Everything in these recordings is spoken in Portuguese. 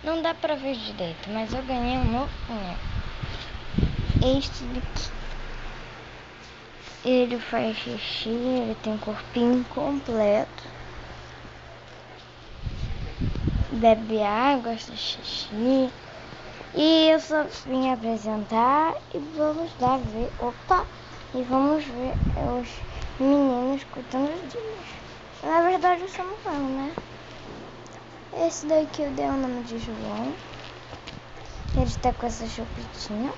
Não dá pra ver direito, mas eu ganhei um novo boneco. Este daqui. Ele faz xixi, ele tem corpinho completo. Bebe água, faz xixi. E eu só vim apresentar e vamos lá ver. Opa! E vamos ver os meninos cuidando de mim. Na verdade, o Samuel, né? Esse daqui eu dei o nome de João. Ele está com essa chupetinha.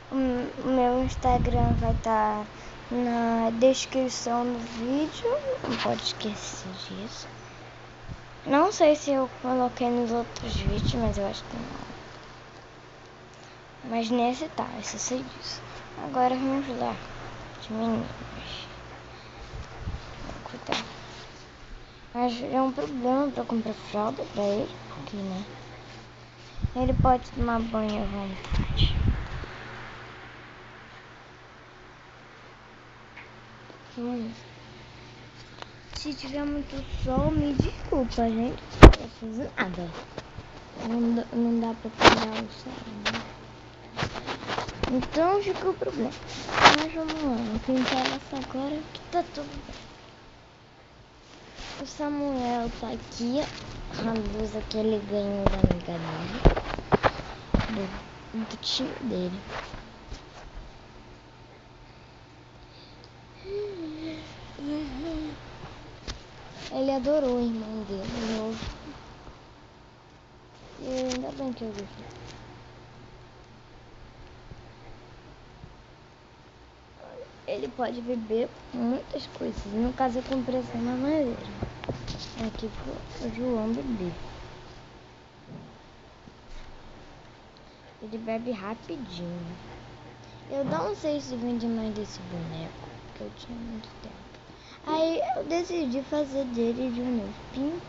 O meu Instagram vai estar na descrição do vídeo. Não pode esquecer disso. Não sei se eu coloquei nos outros vídeos, mas eu acho que não. Mas nesse tá, eu só sei disso. Agora vamos lá, de meninos. Vou cuidar. Mas é um problema pra comprar fralda pra ele, porque, né? Ele pode tomar banho à vontade. Se tiver muito sol, me desculpa, gente. Não posso fazer nada. Não dá pra pegar o sol, né? Então fica o problema. Mas vamos lá, vou pintar essa agora que tá tudo bem. O Samuel tá aqui, a blusa que ele ganhou da amiga dele, do tio dele. Ele adorou o irmão dele novo. E ainda bem que eu gostei. Ele pode beber muitas coisas. No caso eu comprei essa mamadeira aqui pro João beber. Ele bebe rapidinho. Eu não sei se vende mais desse boneco, porque eu tinha muito tempo. Aí eu decidi fazer dele de um novo pintor.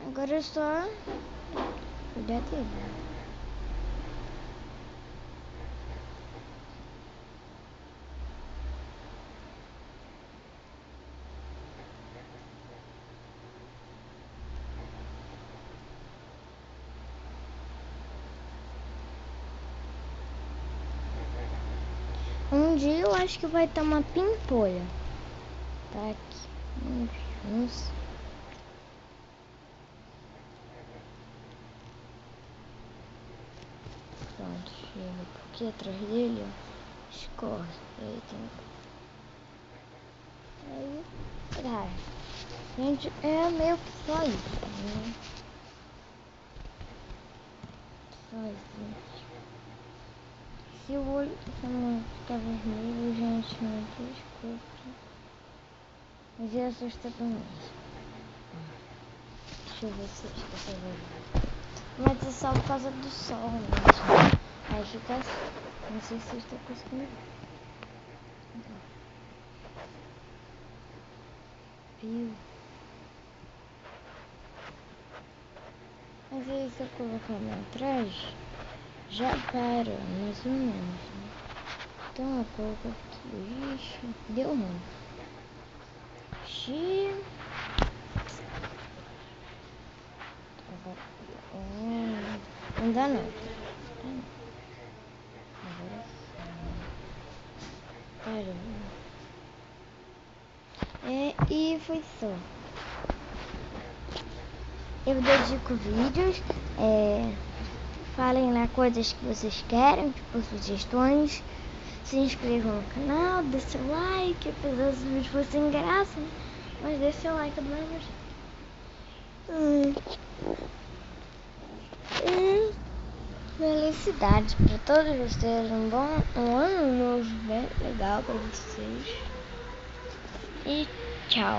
Agora é só cuidar dele. Um dia eu acho que vai ter uma pimpolha. Tá aqui. Nossa. Pronto, chega. Porque atrás dele, ó, escorre. Aí tem. Aí, cara. Gente, é meio que só isso, né? Só isso. Se o olho do ficar vermelho, gente, me desculpa. Mas ele assusta também. Deixa eu ver se está fazendo. Mas é só por causa do sol, gente. Aí fica assim. Não sei se vocês estão conseguindo ver. Viu? Mas aí se eu colocar lá atrás, já para, mais ou menos, né? Então eu coloco aqui. Ixi, deu ruim. Xiii. Não dá não. Agora sim. Parou. E foi só. Eu dedico vídeos. Falem lá coisas que vocês querem, tipo sugestões. Se inscrevam no canal, dê seu like, apesar dos vídeos fossem graça, né? Mas dê seu like do mesmo jeito. Felicidades para todos vocês, um ano novo bem legal para vocês. E tchau.